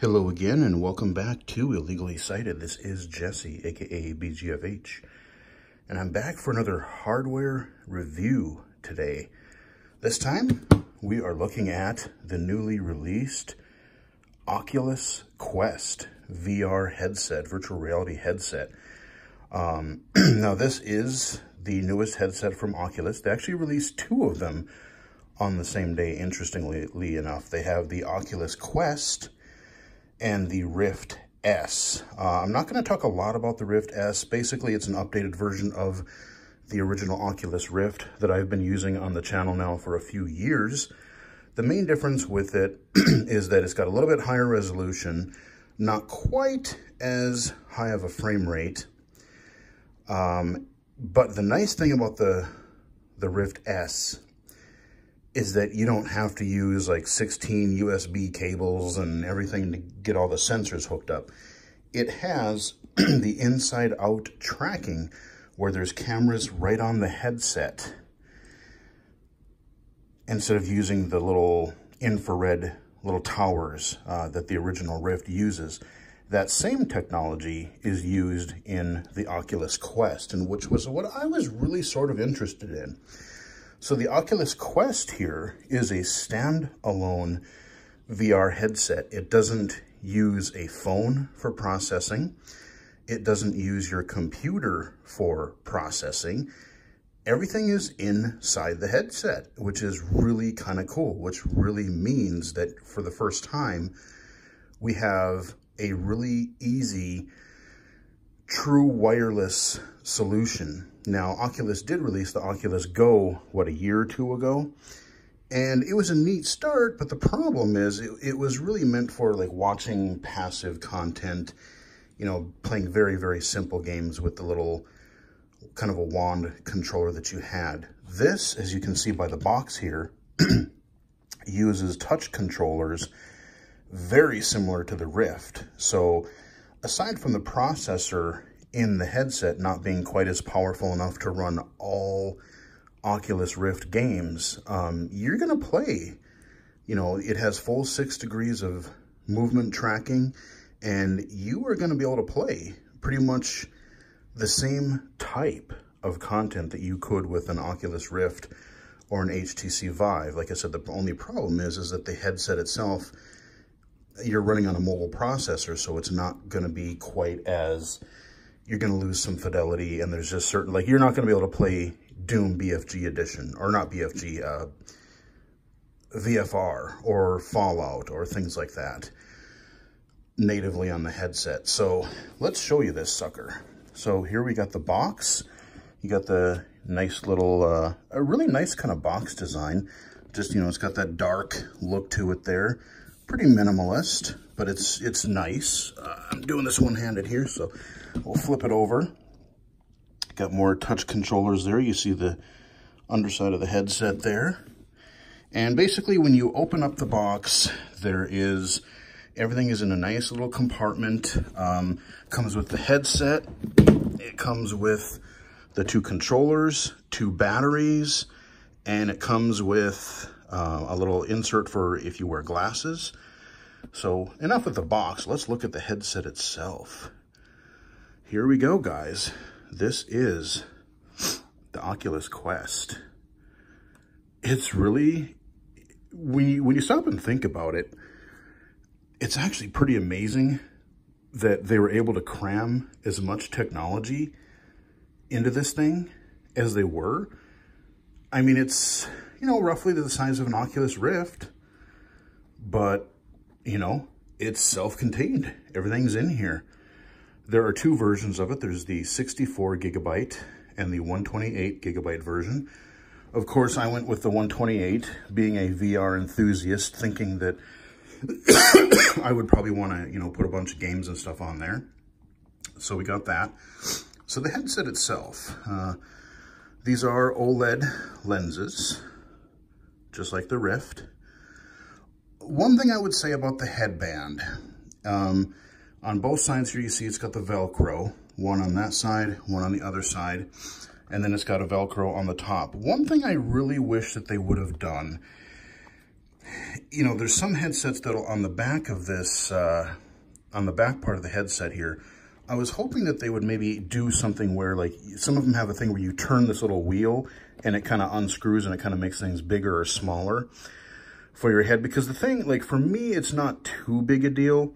Hello again and welcome back to Illegally Sighted. This is Jesse, aka BGFH, and I'm back for another hardware review today. This time we are looking at the newly released Oculus Quest VR headset, virtual reality headset. Now this is the newest headset from Oculus. They actually released two of them on the same day, interestingly enough. They have the Oculus Quest and the Rift S. I'm not going to talk a lot about the Rift S. Basically, it's an updated version of the original Oculus Rift that I've been using on the channel now for a few years. The main difference with it is that it's got a little bit higher resolution, not quite as high of a frame rate. But the nice thing about the Rift S is that you don't have to use like 16 USB cables and everything to get all the sensors hooked up. It has the inside out tracking where there's cameras right on the headset instead of using the little infrared little towers that the original Rift uses. That same technology is used in the Oculus Quest, and which was what I was really sort of interested in. So the Oculus Quest here is a standalone VR headset. It doesn't use a phone for processing. It doesn't use your computer for processing. Everything is inside the headset, which is really kind of cool, which really means that for the first time, we have a really easy, true wireless solution. Now, Oculus did release the Oculus Go, what, a year or two ago? And it was a neat start, but the problem is it was really meant for like watching passive content, you know, playing very, very simple games with the little kind of a wand controller that you had. This, as you can see by the box here, uses touch controllers very similar to the Rift. So aside from the processor in the headset not being quite as powerful enough to run all Oculus Rift games, you're going to play, you know, it has full 6 degrees of movement tracking, and you are going to be able to play pretty much the same type of content that you could with an Oculus Rift or an HTC Vive. Like I said, the only problem is that the headset itself, you're running on a mobile processor, so it's not going to be quite as, you're going to lose some fidelity, and there's just certain, like, you're not going to be able to play Doom BFG Edition, or not BFG, VFR, or Fallout, or things like that, natively on the headset. So let's show you this sucker. So here we got the box. You got the nice little, a really nice kind of box design. Just, you know, it's got that dark look to it there. Pretty minimalist, but it's nice. I'm doing this one-handed here, so we'll flip it over. Got more touch controllers there. You see the underside of the headset there. And basically, when you open up the box, everything is in a nice little compartment. Comes with the headset. It comes with the 2 controllers, 2 batteries, and it comes with a little insert for if you wear glasses. So enough with the box. Let's look at the headset itself. Here we go, guys. This is the Oculus Quest. It's really, when you stop and think about it, it's actually pretty amazing that they were able to cram as much technology into this thing as they were. I mean, it's, you know, roughly the size of an Oculus Rift, but, you know, it's self-contained. Everything's in here. There are 2 versions of it. There's the 64 gigabyte and the 128 gigabyte version. Of course, I went with the 128, being a VR enthusiast, thinking that I would probably want to, you know, put a bunch of games and stuff on there. So we got that. So the headset itself, these are OLED lenses, just like the Rift. One thing I would say about the headband, on both sides here you see it's got the Velcro, one on that side, one on the other side, and then it's got a Velcro on the top. One thing I really wish that they would have done you know, there's some headsets that'll, on the back of this, on the back part of the headset here, I was hoping that they would maybe do something where, like, some of them have a thing where you turn this little wheel and it kind of unscrews and it kind of makes things bigger or smaller for your head. Because the thing, like, for me, it's not too big a deal.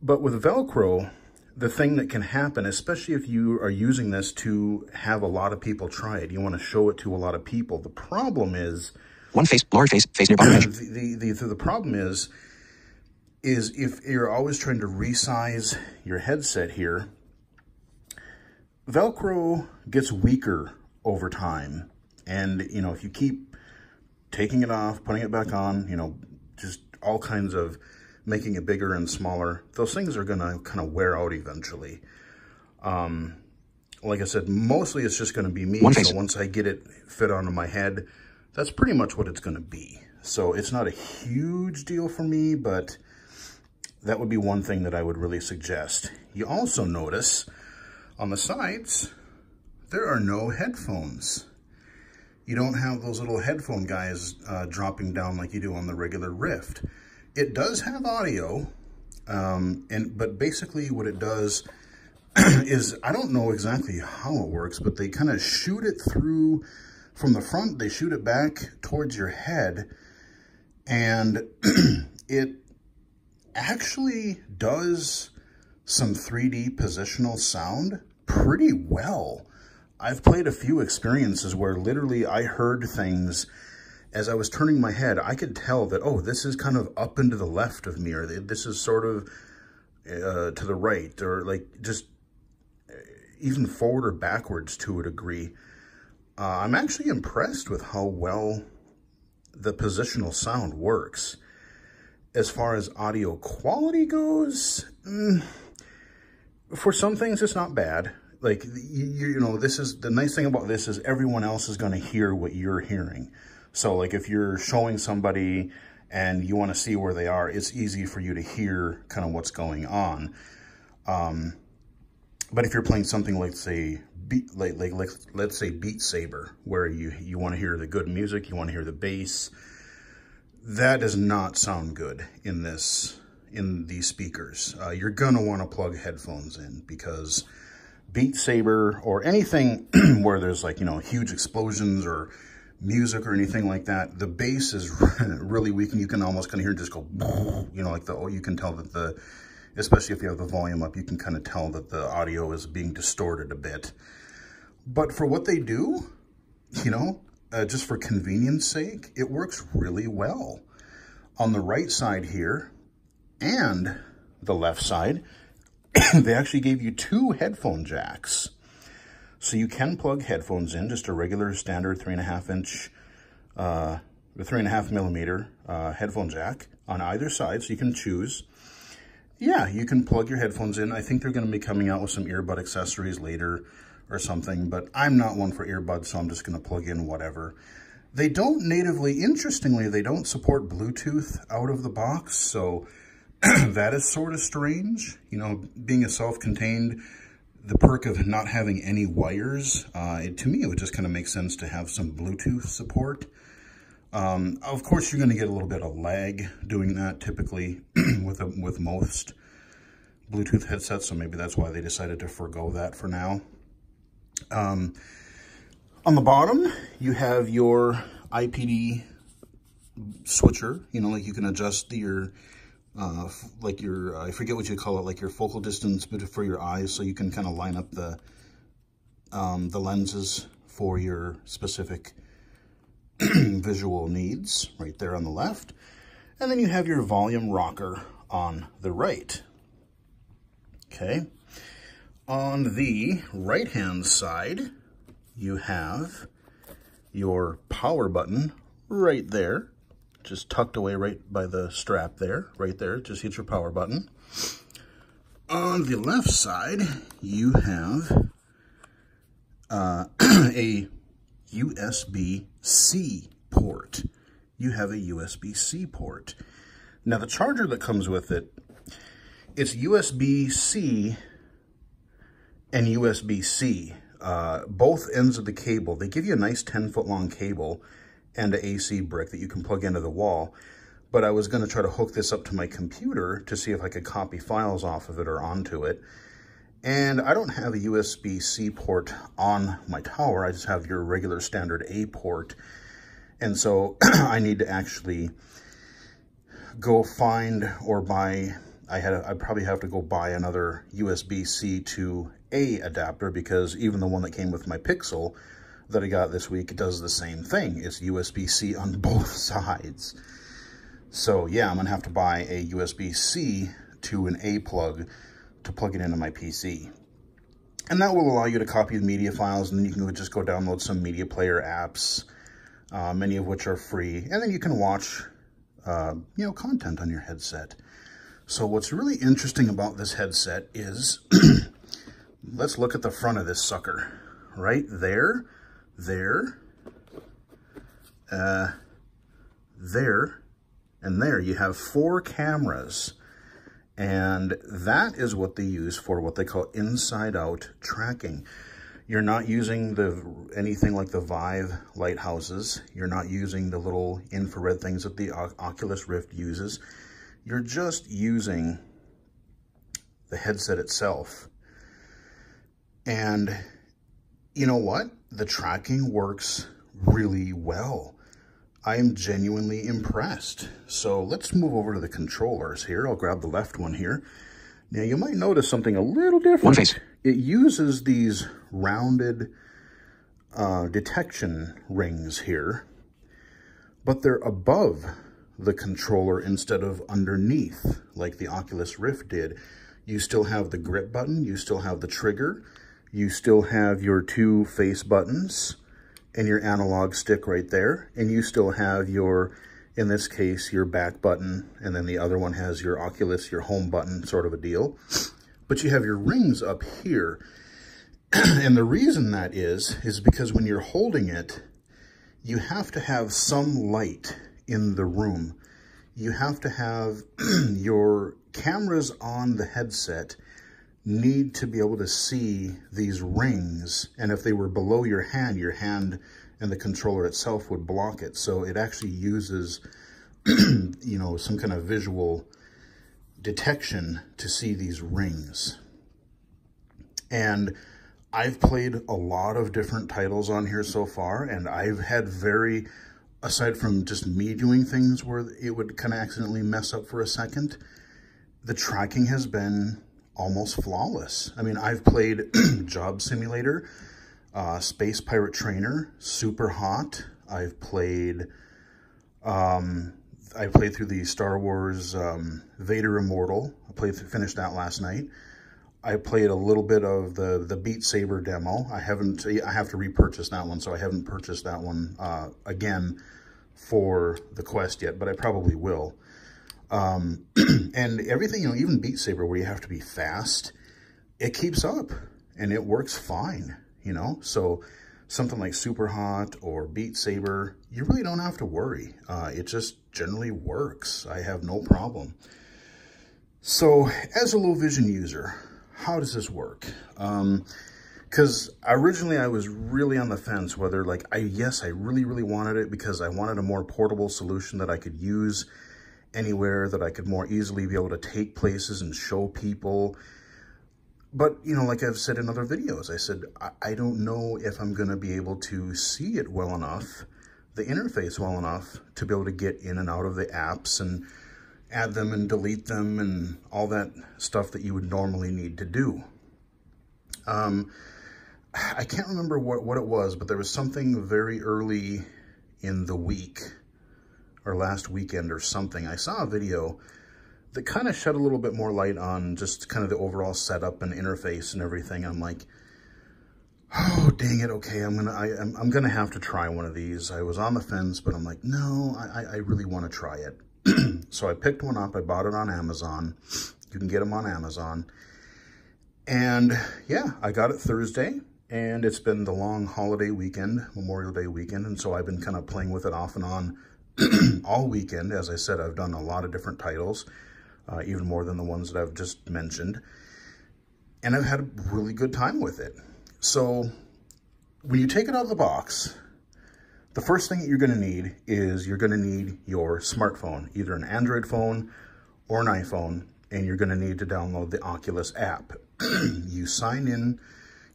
But with Velcro, the thing that can happen, especially if you are using this to have a lot of people try it, you want to show it to a lot of people. The problem is... One face, large face near bottom edge. The problem is if you're always trying to resize your headset here, Velcro gets weaker over time. And, you know, if you keep taking it off, putting it back on, you know, just all kinds of making it bigger and smaller, those things are going to kind of wear out eventually. Like I said, mostly it's just going to be me. So once I get it fit onto my head, that's pretty much what it's going to be. So it's not a huge deal for me, but that would be one thing that I would really suggest. You also notice on the sides, there are no headphones. You don't have those little headphone guys dropping down like you do on the regular Rift. It does have audio, but basically what it does is, I don't know exactly how it works, but they kind of shoot it through from the front, they shoot it back towards your head, and it actually does some 3D positional sound pretty well. I've played a few experiences where literally I heard things as I was turning my head. I could tell that, oh, this is kind of up and to the left of me, or this is sort of to the right, or like just even forward or backwards to a degree. I'm actually impressed with how well the positional sound works. As far as audio quality goes, for some things it's not bad. Like, you know, this is the nice thing about this is everyone else is going to hear what you're hearing. So like if you're showing somebody and you want to see where they are, it's easy for you to hear kind of what's going on. But if you're playing something like, say, let's say Beat Saber, where you want to hear the good music, you want to hear the bass, that does not sound good in these speakers. You're gonna want to plug headphones in, because Beat Saber or anything where there's, like, you know, huge explosions or music or anything like that, the bass is really weak, and you can almost kind of hear it just go, you know, like you can tell that especially if you have the volume up, you can kind of tell that the audio is being distorted a bit. But for what they do, you know, just for convenience sake, it works really well. On the right side here and the left side, they actually gave you 2 headphone jacks. So you can plug headphones in, just a regular standard 3.5-inch, 3.5 millimeter headphone jack on either side, so you can choose. Yeah, you can plug your headphones in. I think they're going to be coming out with some earbud accessories later or something, but I'm not one for earbuds, so I'm just going to plug in whatever. They don't natively, interestingly, they don't support Bluetooth out of the box, so that is sort of strange. You know, being a self-contained, the perk of not having any wires, to me, it would just kind of make sense to have some Bluetooth support. Of course, you're going to get a little bit of lag doing that typically with most Bluetooth headsets, so maybe that's why they decided to forego that for now. On the bottom, you have your IPD switcher. You know, like you can adjust your, I forget what you call it, like your focal distance for your eyes, so you can kind of line up the lenses for your specific visual needs right there on the left. And then you have your volume rocker on the right. Okay. On the right-hand side, you have your power button right there, just tucked away right by the strap there, right there, just hit your power button. On the left side, you have a USB-C port. You have a USB-C port. Now the charger that comes with it, it's USB-C and USB-C. Both ends of the cable, they give you a nice 10-foot long cable, and an AC brick that you can plug into the wall. But I was going to try to hook this up to my computer to see if I could copy files off of it or onto it. And I don't have a USB-C port on my tower. I just have your regular standard A port. And so I need to actually go find or buy, I'd probably have to go buy another USB-C to A adapter, because even the one that came with my Pixel that I got this week, it does the same thing. It's USB-C on both sides. So yeah, I'm gonna have to buy a USB-C to an A plug to plug it into my PC. And that will allow you to copy the media files, and then you can just go download some media player apps, many of which are free. And then you can watch, content on your headset. So what's really interesting about this headset is, let's look at the front of this sucker. Right there, there, and there, you have 4 cameras, and that is what they use for what they call inside-out tracking. You're not using anything like the Vive lighthouses. You're not using the little infrared things that the Oculus Rift uses. You're just using the headset itself. And you know what? The tracking works really well. I am genuinely impressed. So let's move over to the controllers here. I'll grab the left one here. Now you might notice something a little different. One face. It uses these rounded detection rings here, but they're above the controller instead of underneath like the Oculus Rift did. You still have the grip button, you still have the trigger, you still have your 2 face buttons and your analog stick right there, and you still have your, in this case, your back button, and then the other one has your Oculus, your home button sort of a deal. But you have your rings up here. And the reason that is because when you're holding it, you have to have some light in the room. You have to have your cameras on the headset need to be able to see these rings, and if they were below your hand and the controller itself would block it. So it actually uses some kind of visual detection to see these rings. And I've played a lot of different titles on here so far, and I've had aside from just me doing things where it would kind of accidentally mess up for a second, the tracking has been almost flawless. I mean, I've played Job Simulator, Space Pirate Trainer, Super Hot. I've played through the Star Wars Vader Immortal. Finished that last night. I played a little bit of the Beat Saber demo. I have to repurchase that one, so I haven't purchased that one again for the Quest yet, but I probably will. And everything, even Beat Saber, where you have to be fast, it keeps up and it works fine, So something like Super Hot or Beat Saber, you really don't have to worry. It just generally works. I have no problem. So as a low vision user, how does this work? Because originally I was really on the fence whether I really, really wanted it because I wanted a more portable solution that I could use anywhere, that I could more easily be able to take places and show people. But, like I've said in other videos, I said, I don't know if I'm going to be able to see it well enough, the interface well enough, to be able to get in and out of the apps and add them and delete them and all that stuff that you would normally need to do. I can't remember what it was, but there was something very early in the week, or last weekend or something. I saw a video that kind of shed a little bit more light on just kind of the overall setup and interface and everything. I'm like, oh, dang it. Okay, I'm gonna have to try one of these. I was on the fence, but I'm like, no, I really want to try it. So I picked one up. I bought it on Amazon. You can get them on Amazon. And yeah, I got it Thursday, and it's been the long holiday weekend, Memorial Day weekend. And so I've been kind of playing with it off and on all weekend. As I said, I've done a lot of different titles, even more than the ones that I've just mentioned. And I've had a really good time with it. So when you take it out of the box, The first thing that you're going to need is you're going to need your smartphone, either an Android phone or an iPhone, and you're going to need to download the Oculus app. You sign in,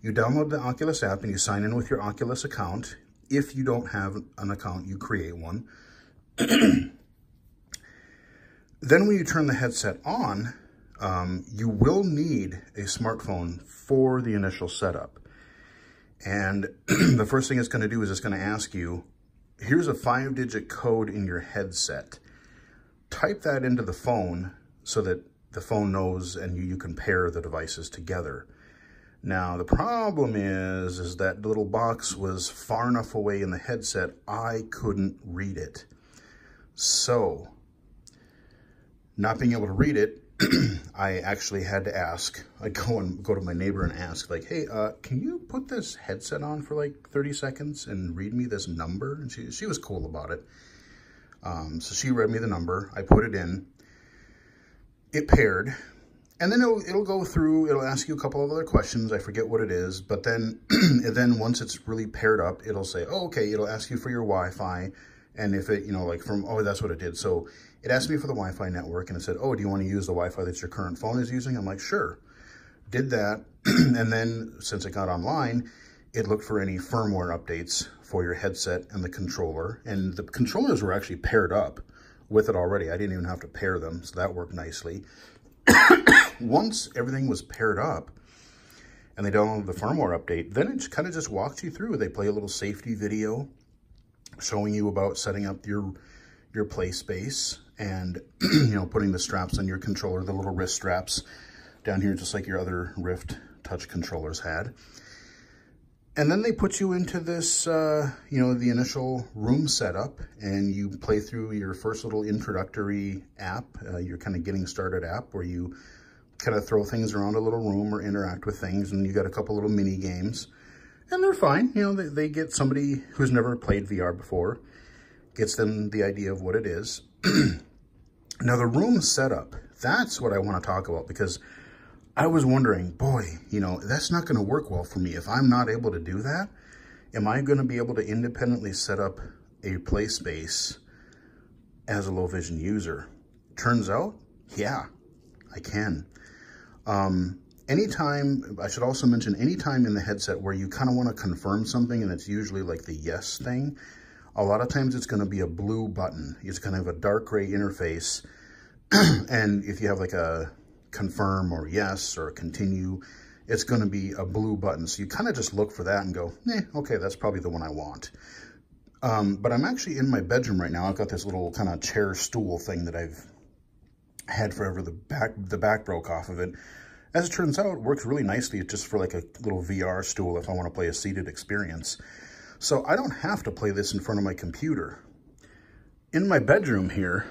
you download the Oculus app, and you sign in with your Oculus account. If you don't have an account, you create one. Then when you turn the headset on, you will need a smartphone for the initial setup. And the first thing it's going to do is it's going to ask you, here's a 5-digit code in your headset. Type that into the phone so that the phone knows and you can pair the devices together. Now, the problem is that the little box was far enough away in the headset, I couldn't read it. So, not being able to read it, I actually had to ask. I'd go to my neighbor and ask, like, hey, can you put this headset on for like 30 seconds and read me this number? And she was cool about it. So she read me the number. I put it in. It paired. And then it'll go through, it'll ask you a couple of other questions. I forget what it is. But then, once it's really paired up, it'll say, oh, okay, it'll ask you for your Wi-Fi. And if it, that's what it did. So it asked me for the Wi-Fi network, and it said, oh, do you want to use the Wi-Fi that your current phone is using? I'm like, sure. Did that. And then since it got online, it looked for any firmware updates for your headset and the controller. And the controllers were actually paired up with it already. I didn't even have to pair them, so that worked nicely. Once everything was paired up and they downloaded the firmware update, then it kind of just walks you through. They play a little safety video showing you about setting up your play space and, putting the straps on your controller, the little wrist straps down here, just like your other Rift touch controllers had. And then they put you into this, the initial room setup, and you play through your first little introductory app, your kind of getting started app, where you kind of throw things around a little room or interact with things, and you got a couple little mini games. And they're fine. They get somebody who's never played VR before, gets them the idea of what it is. Now, the room setup, that's what I want to talk about, because I was wondering, boy, that's not going to work well for me. If I'm not able to do that, am I going to be able to independently set up a play space as a low vision user? Turns out, yeah, I can. Anytime, I should also mention, anytime in the headset where you kind of want to confirm something, and it's usually like the yes thing, a lot of times it's going to be a blue button. It's kind of a dark gray interface. And if you have like a confirm or yes or continue, it's going to be a blue button. So you kind of just look for that and go, okay, that's probably the one I want. But I'm actually in my bedroom right now. I've got this little kind of chair stool thing that I've had forever. The back broke off of it. As it turns out, it works really nicely just for like a little VR stool if I want to play a seated experience. So I don't have to play this in front of my computer. In my bedroom here,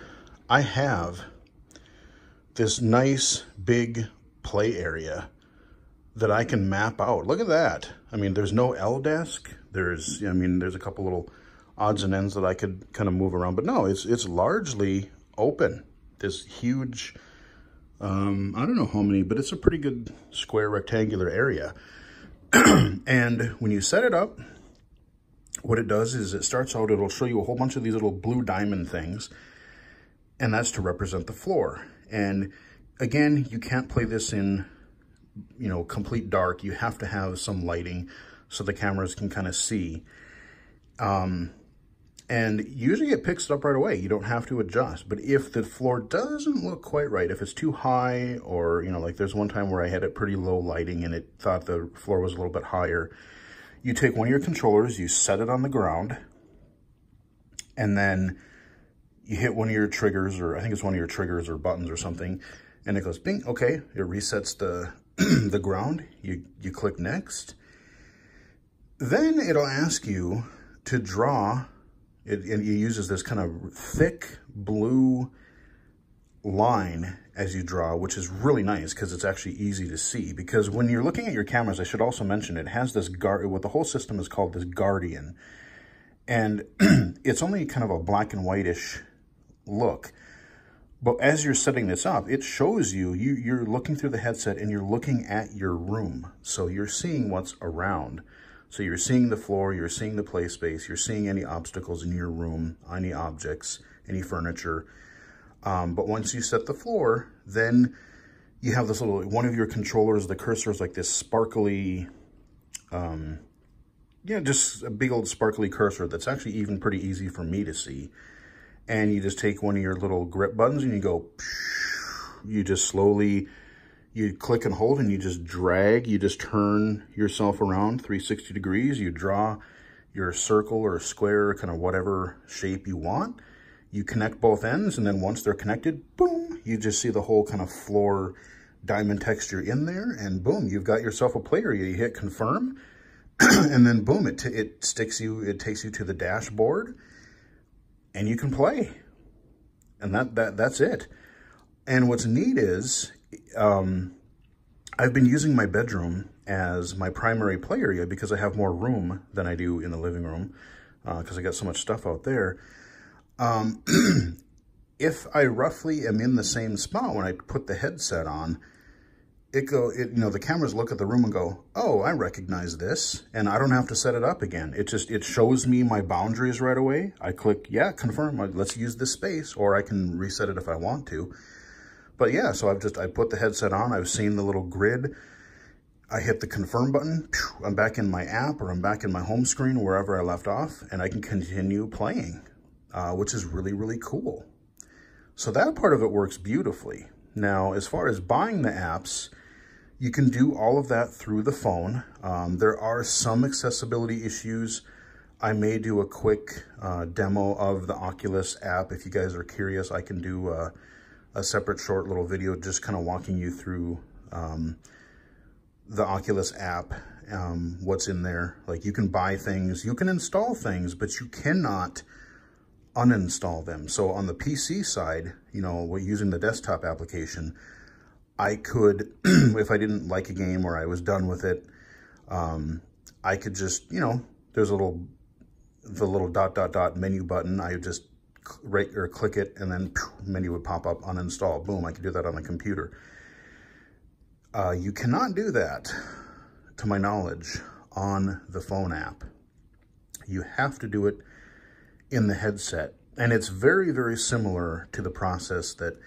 I have this nice big play area that I can map out. Look at that. I mean, there's no L desk. There's a couple little odds and ends that I could kind of move around, but no, it's largely open. This huge, I don't know how many, but it's a pretty good square rectangular area. And when you set it up, what it does is it starts out, it'll show you a whole bunch of these little blue diamond things, and that's to represent the floor. And again, you can't play this in, complete dark. You have to have some lighting so the cameras can kind of see. And usually it picks it up right away. You don't have to adjust. But if the floor doesn't look quite right, if it's too high, or, like there's one time where I had it pretty low lighting and it thought the floor was a little bit higher, you take one of your controllers, you set it on the ground, and then you hit one of your triggers, or I think it's one of your triggers or buttons or something, and it goes bing, okay, it resets the the ground. You click next. Then it'll ask you to draw, and it uses this kind of thick blue line as you draw, which is really nice because it's actually easy to see. Because when you're looking at your cameras, I should also mention, it has this what the whole system is called this Guardian. And it's only kind of a black and whitish look. But as you're setting this up, it shows you're looking through the headset and you're looking at your room. So you're seeing what's around. So you're seeing the floor, you're seeing the play space, you're seeing any obstacles in your room, any objects, any furniture. But once you set the floor, then you have this little, one of your controllers, the cursor is like this sparkly, just a big old sparkly cursor that's actually even pretty easy for me to see. And you just take one of your little grip buttons and you go, you just slowly, you click and hold and you just drag, you just turn yourself around 360 degrees. You draw your circle or square, kind of whatever shape you want. You connect both ends, and then once they're connected, boom, you just see the whole kind of floor diamond texture in there, and boom, you've got yourself a play area. You hit confirm, and then boom, it takes you to the dashboard, and you can play. And that's it. And what's neat is, I've been using my bedroom as my primary play area because I have more room than I do in the living room, because I got so much stuff out there. If I roughly am in the same spot when I put the headset on, the cameras look at the room and go, oh, I recognize this, and I don't have to set it up again. It shows me my boundaries right away. I click, yeah, confirm, let's use this space, or I can reset it if I want to. But yeah, so I put the headset on, I've seen the little grid, I hit the confirm button, I'm back in my app, or I'm back in my home screen, wherever I left off, and I can continue playing, which is really, really cool. So that part of it works beautifully. Now, as far as buying the apps, you can do all of that through the phone. There are some accessibility issues. I may do a quick demo of the Oculus app. If you guys are curious, I can do a separate short little video just kind of walking you through the Oculus app, what's in there. Like, you can buy things, you can install things, but you cannot uninstall them. So on the PC side, using the desktop application, I could, if I didn't like a game or I was done with it, I could just, there's the little ... menu button. I would just click it, and then menu would pop up, uninstall. Boom, I could do that on the computer. You cannot do that, to my knowledge, on the phone app. You have to do it in the headset. And it's very, very similar to the process that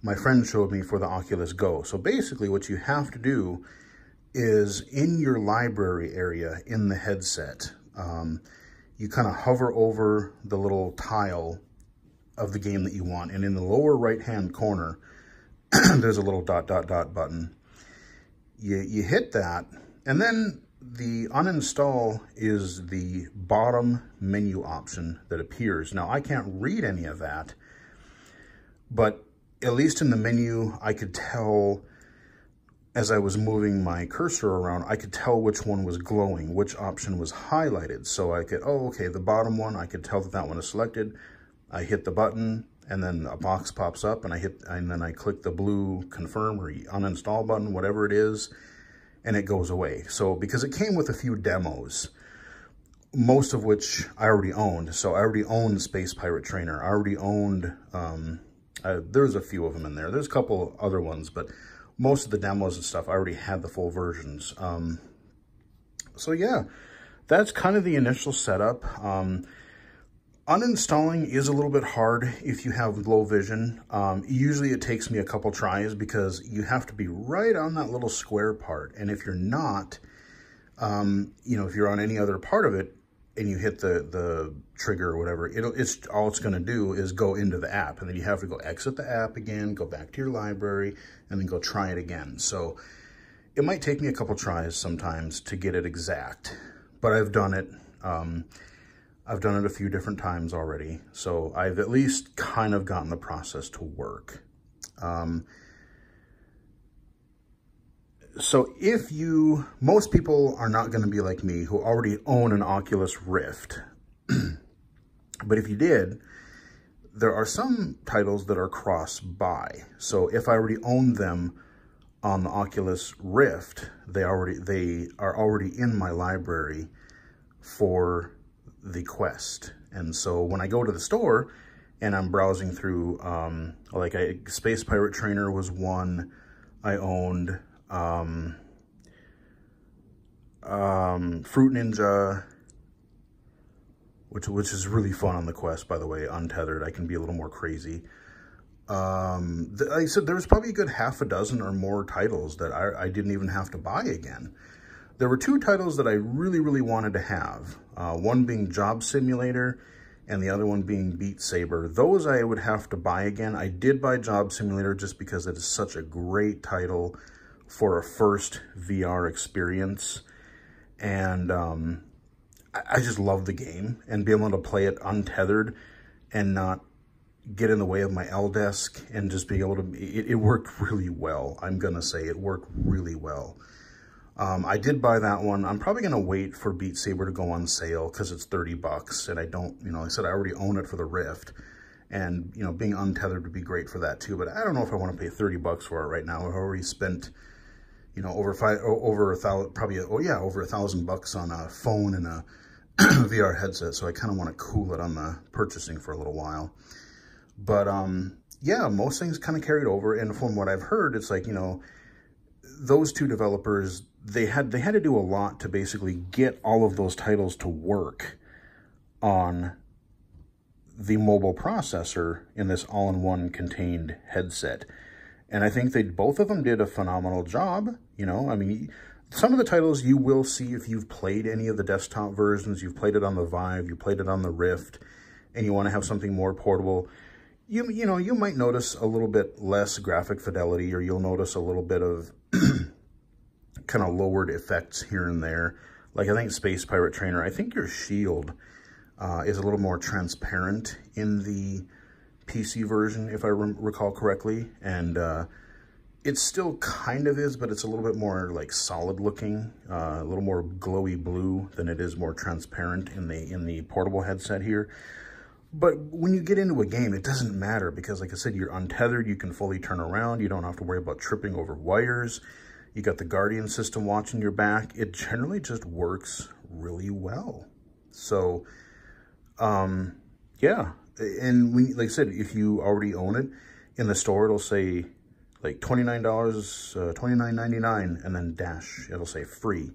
my friend showed me for the Oculus Go. So basically what you have to do is, in your library area in the headset, you kind of hover over the little tile of the game that you want. And in the lower right-hand corner, there's a little ... button. You hit that, and then the uninstall is the bottom menu option that appears. Now, I can't read any of that, but at least in the menu, I could tell, as I was moving my cursor around, I could tell which one was glowing, which option was highlighted. So I could, oh, okay, the bottom one, I could tell that one is selected. I hit the button, and then a box pops up, and then I click the blue confirm or uninstall button, whatever it is, and it goes away. So because it came with a few demos, most of which I already owned. So I already owned Space Pirate Trainer. I already owned, there's a few of them in there. There's a couple other ones, but most of the demos and stuff, I already had the full versions. So yeah, that's kind of the initial setup. Uninstalling is a little bit hard if you have low vision. Usually it takes me a couple tries because you have to be right on that little square part. And if you're not, if you're on any other part of it and you hit the trigger or whatever, all it's going to do is go into the app. And then you have to go exit the app again, go back to your library, and then go try it again. So it might take me a couple tries sometimes to get it exact, but I've done it. I've done it a few different times already, so I've at least kind of gotten the process to work. So most people are not going to be like me who already own an Oculus Rift. But if you did, there are some titles that are cross-buy. So if I already owned them on the Oculus Rift, they are already in my library for the Quest. And so when I go to the store and I'm browsing through, Space Pirate Trainer was one I owned. Fruit Ninja, which is really fun on the Quest, by the way, untethered. I can be a little more crazy. Like I said, there was probably a good half a dozen or more titles that I didn't even have to buy again. There were 2 titles that I really, really wanted to have. One being Job Simulator and the other one being Beat Saber. Those I would have to buy again. I did buy Job Simulator just because it is such a great title for a first VR experience. And I just love the game, and being able to play it untethered and not get in the way of my L-Desk and just be able to, it worked really well. I'm going to say it worked really well. I did buy that one. I'm probably going to wait for Beat Saber to go on sale because it's $30 and I don't, you know, like I said, I already own it for the Rift, and, you know, being untethered would be great for that too, but I don't know if I want to pay $30 for it right now. I've already spent, you know, over $1,000 on a phone and a VR headset, so I kind of want to cool it on the purchasing for a little while. But yeah, most things kind of carried over, and from what I've heard, it's like, you know, those 2 developers, they had to do a lot to basically get all of those titles to work on the mobile processor in this all-in-one contained headset. And I think both of them did a phenomenal job. You know, I mean, some of the titles you will see if you've played any of the desktop versions, you've played it on the Vive, you played it on the Rift, and you want to have something more portable, you know, you might notice a little bit less graphic fidelity, or you'll notice a little bit of kind of lowered effects here and there. Like I think Space Pirate Trainer, I think your shield is a little more transparent in the PC version, if I recall correctly, and it still kind of is, but it's a little bit more like solid looking, a little more glowy blue than it is more transparent in the portable headset here. But when you get into a game, it doesn't matter because, like I said, you're untethered, you can fully turn around, you don't have to worry about tripping over wires, you got the Guardian system watching your back. It generally just works really well. So, yeah. And like I said, if you already own it, in the store it'll say like $29, $29.99, and then dash, it'll say free.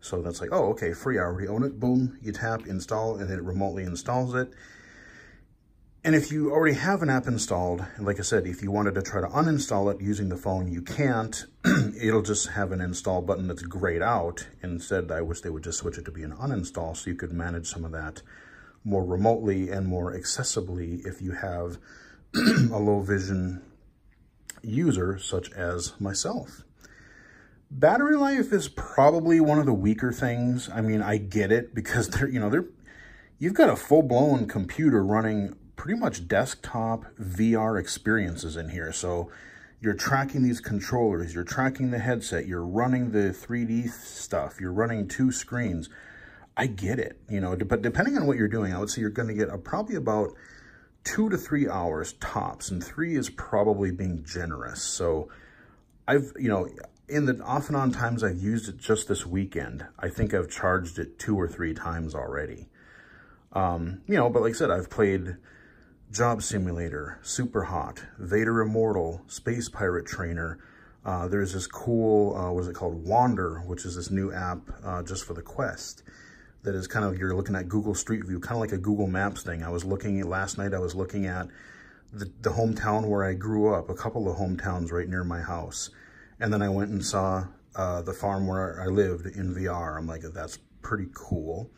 So that's like, oh, okay, free, I already own it. Boom, you tap install, and it remotely installs it. And if you already have an app installed, and like I said, if you wanted to try to uninstall it using the phone, you can't. It'll just have an install button that's grayed out. Instead, I wish they would just switch it to be an uninstall so you could manage some of that more remotely and more accessibly if you have a low vision user such as myself. Battery life is probably one of the weaker things. I mean, I get it because you've got a full-blown computer running pretty much desktop VR experiences in here. So you're tracking these controllers, you're tracking the headset, you're running the 3D stuff, you're running 2 screens. I get it, you know, but depending on what you're doing, I would say you're going to get probably about 2 to 3 hours tops, and 3 is probably being generous. So I've, you know, in the off and on times I've used it just this weekend, I think I've charged it 2 or 3 times already. You know, but like I said, I've played Job Simulator, Super Hot, Vader Immortal, Space Pirate Trainer. There's this cool, what is it called? Wander, which is this new app just for the Quest. That is kind of, you're looking at Google Street View, kind of like a Google Maps thing. Last night I was looking at the hometown where I grew up, a couple of hometowns right near my house. And then I went and saw the farm where I lived in VR. I'm like, that's pretty cool.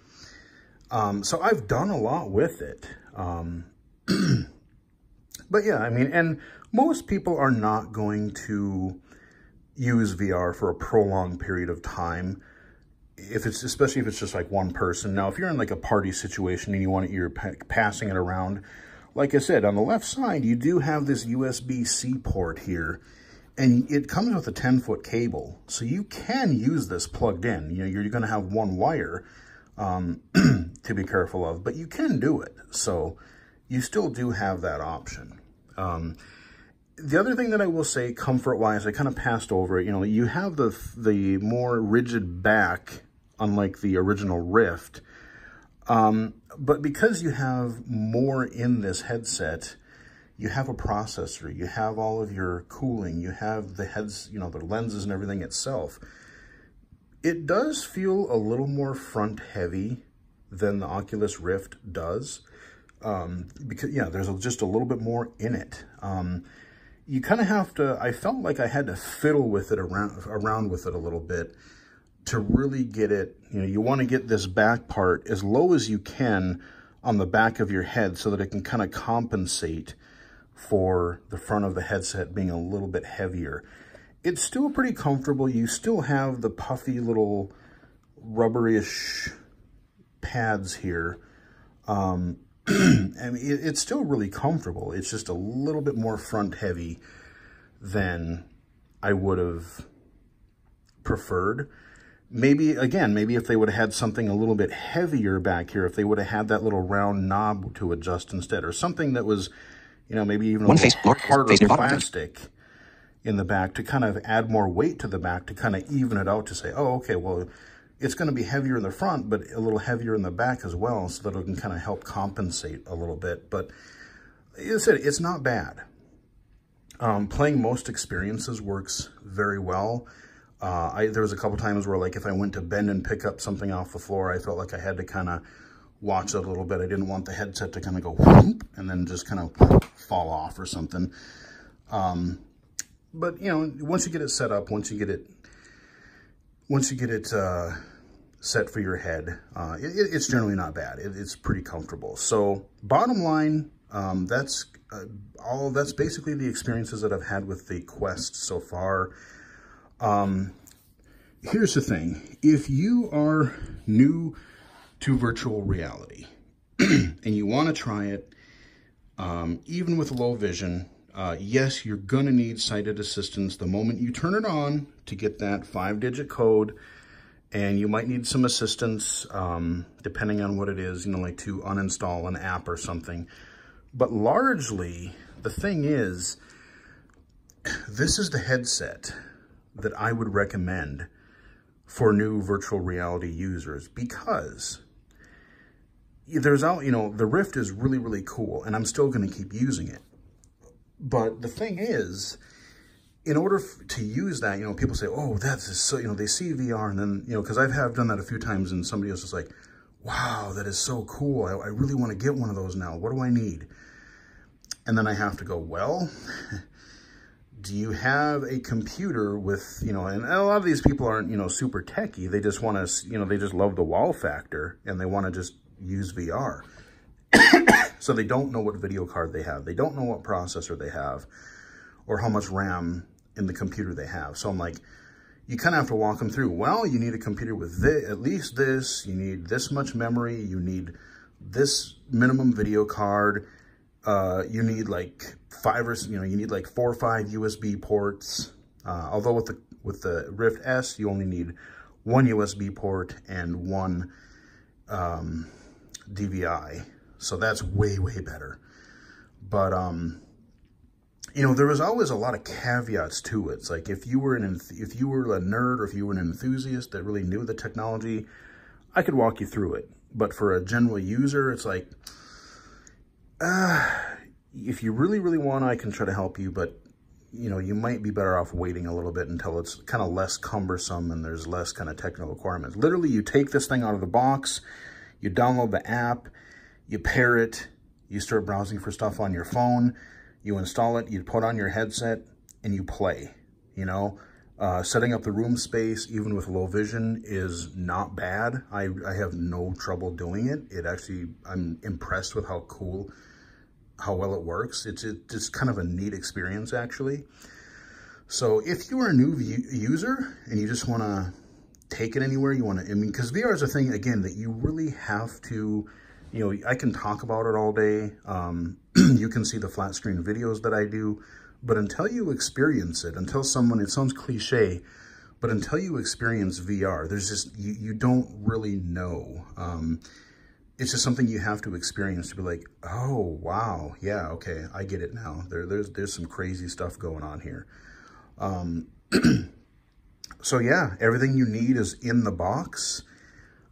So I've done a lot with it. But yeah, I mean, and most people are not going to use VR for a prolonged period of time, especially if it's just like one person. Now, if you're in like a party situation and you're passing it around, like I said, on the left side, you do have this USB-C port here, and it comes with a 10-foot cable. So you can use this plugged in. You know, you're going to have one wire to be careful of, but you can do it. So you still do have that option. The other thing that I will say, comfort-wise, I kind of passed over it. You know, you have the more rigid back, unlike the original Rift. But because you have more in this headset, you have a processor, you have all of your cooling, you have the heads, you know, the lenses and everything itself. It does feel a little more front heavy than the Oculus Rift does. Because, yeah, there's just a little bit more in it. You kind of have to, I felt like I had to fiddle with it around with it a little bit to really get it. You know, you want to get this back part as low as you can on the back of your head so that it can kind of compensate for the front of the headset being a little bit heavier. It's still pretty comfortable. You still have the puffy little rubberish pads here. I mean, it's still really comfortable. It's just a little bit more front heavy than I would have preferred. Maybe, again, maybe if they would have had something a little bit heavier back here, if they would have had that little round knob to adjust instead, or something that was, you know, maybe even a little harder plastic in the back to kind of add more weight to the back to kind of even it out to say, oh, okay, well, it's going to be heavier in the front, but a little heavier in the back as well, so that it can kind of help compensate a little bit. But as I said, it's not bad. Playing most experiences works very well. There was a couple times where, like, if I went to bend and pick up something off the floor, I felt like I had to kind of watch it a little bit. I didn't want the headset to kind of go whoop and then just kind of fall off or something. But, you know, once you get it set up, once you get it set for your head, it's generally not bad. It's pretty comfortable. So bottom line, that's basically the experiences that I've had with the Quest so far. Here's the thing. If you are new to virtual reality and you want to try it, even with low vision, yes, you're going to need sighted assistance the moment you turn it on to get that 5-digit code, and you might need some assistance, depending on what it is, you know, like to uninstall an app or something. But largely, the thing is, this is the headset that I would recommend for new virtual reality users, because there's, you know, the Rift is really, really cool, and I'm still going to keep using it. But the thing is, in order to use that, you know, people say, oh, that's so, you know, they see VR, and then, you know, because I have done that a few times, and somebody else is like, wow, that is so cool. I really want to get one of those now. What do I need? And then I have to go, well, do you have a computer with, you know, and a lot of these people aren't, you know, super techie. They just want to, you know, they just love the wow factor, and they want to just use VR. So they don't know what video card they have. They don't know what processor they have or how much RAM in the computer they have. So I'm like, you kind of have to walk them through. Well, you need a computer with this, at least this. You need this much memory. You need this minimum video card. You need like 5 or, you know, you need like 4 or 5 USB ports. Although with the Rift S, you only need 1 USB port and 1 DVI. So that's way, way better. But, you know, there was always a lot of caveats to it. It's like if you were a nerd or if you were an enthusiast that really knew the technology, I could walk you through it. But for a general user, it's like, if you really, really want, I can try to help you, but, you know, you might be better off waiting a little bit until it's kind of less cumbersome and there's less kind of technical requirements. Literally, you take this thing out of the box, you download the app, you pair it, you start browsing for stuff on your phone, you install it, you put on your headset, and you play, you know. Setting up the room space, even with low vision, is not bad. I have no trouble doing it. It actually, I'm impressed with how well it works. It's kind of a neat experience, actually. So if you are a new user and you just want to take it anywhere you want to, I mean, because VR is a thing, again, that you really have to, you know, I can talk about it all day. You can see the flat screen videos that I do, but until you experience it, until someone, it sounds cliche, but until you experience VR, there's just, you don't really know. It's just something you have to experience to be like, oh, wow, yeah, okay, I get it now. There's some crazy stuff going on here. So yeah, everything you need is in the box.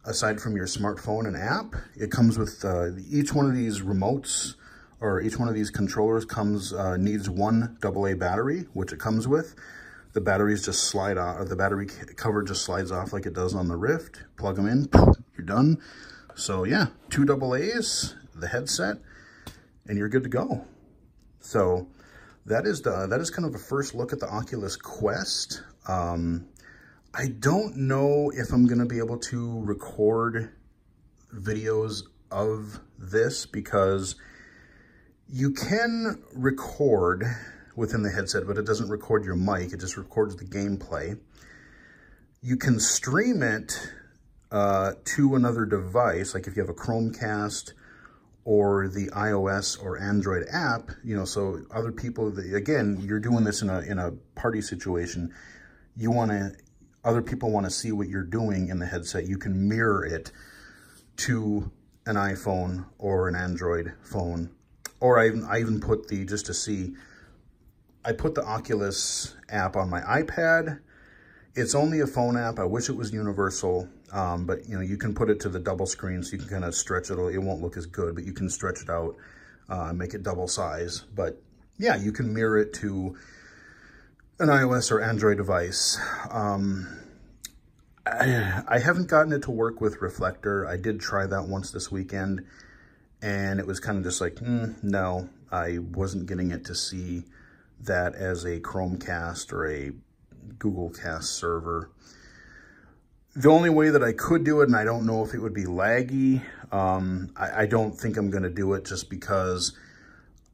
Aside from your smartphone and app, it comes with each one of these remotes, or each one of these controllers needs 1 AA battery, which it comes with. The batteries just slide off, or the battery cover just slides off like it does on the Rift. Plug them in, you're done. So yeah, 2 AA's, the headset, and you're good to go. So that is kind of a first look at the Oculus Quest. I don't know if I'm gonna be able to record videos of this, because you can record within the headset, but it doesn't record your mic, it just records the gameplay. You can stream it to another device, like if you have a Chromecast or the iOS or Android app, you know, so other people, again, you're doing this in a party situation, other people want to see what you're doing in the headset, you can mirror it to an iPhone or an Android phone. Or I even put just to see, I put the Oculus app on my iPad. It's only a phone app. I wish it was universal, but you know, you can put it to the double screen, so you can kind of stretch it. It won't look as good, but you can stretch it out, make it double size. But yeah, you can mirror it to an iOS or Android device. I haven't gotten it to work with Reflector. I did try that once this weekend, and it was kind of just like, no, I wasn't getting it to see that as a Chromecast or a Google Cast server. The only way that I could do it, and I don't know if it would be laggy, I don't think I'm going to do it, just because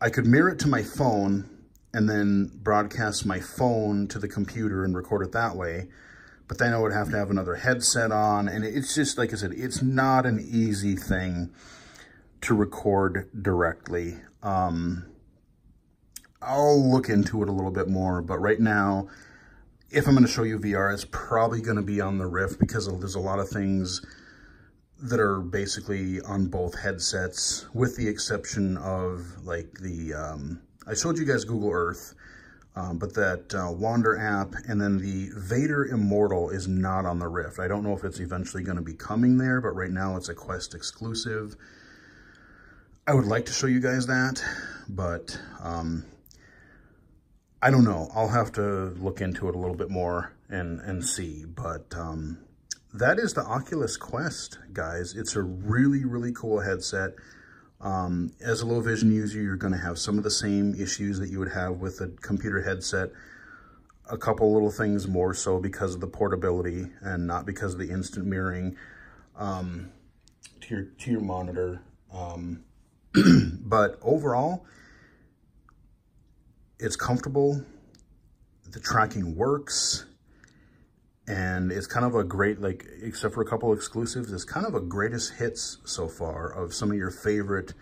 I could mirror it to my phone and then broadcast my phone to the computer and record it that way. But then I would have to have another headset on, and it's just, like I said, it's not an easy thing to record directly. I'll look into it a little bit more, but right now, if I'm going to show you VR, it's probably going to be on the Rift, because there's a lot of things that are basically on both headsets, with the exception of like I showed you guys Google Earth, but that Wander app, and then the Vader Immortal is not on the Rift. I don't know if it's eventually going to be coming there, but right now it's a Quest exclusive. I would like to show you guys that, but I don't know. I'll have to look into it a little bit more and see. But that is the Oculus Quest, guys. It's a really, really cool headset. As a low vision user, you're going to have some of the same issues that you would have with a computer headset. A couple little things more so because of the portability and not because of the instant mirroring to your monitor. But overall, it's comfortable, the tracking works, and it's kind of a great, like, except for a couple exclusives, it's kind of a greatest hits so far of some of your favorite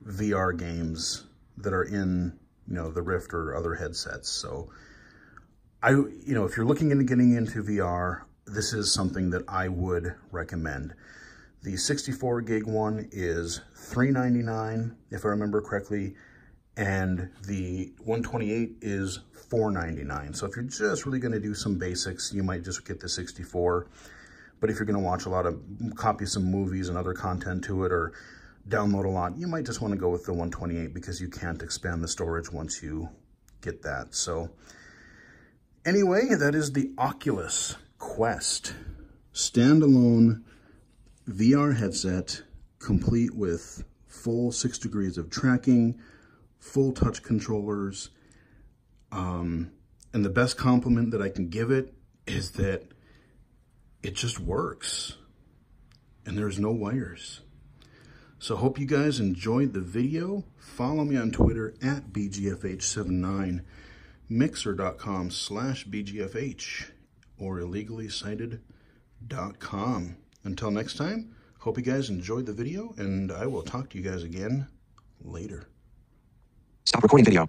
VR games that are in, you know, the Rift or other headsets. So you know, if you're looking into getting into VR, this is something that I would recommend. The 64 gig one is $399, if I remember correctly, and the 128 is $499. So if you're just really going to do some basics, you might just get the 64. But if you're going to watch a lot of, copy some movies and other content to it, or download a lot, you might just want to go with the 128, because you can't expand the storage once you get that. So anyway, that is the Oculus Quest standalone VR headset, complete with full 6 degrees of tracking, full touch controllers, and the best compliment that I can give it is that it just works, and there's no wires. So hope you guys enjoyed the video. Follow me on Twitter at BGFH79, Mixer.com/BGFH, or illegally-cited.com. Until next time, hope you guys enjoyed the video, and I will talk to you guys again later. Stop recording video.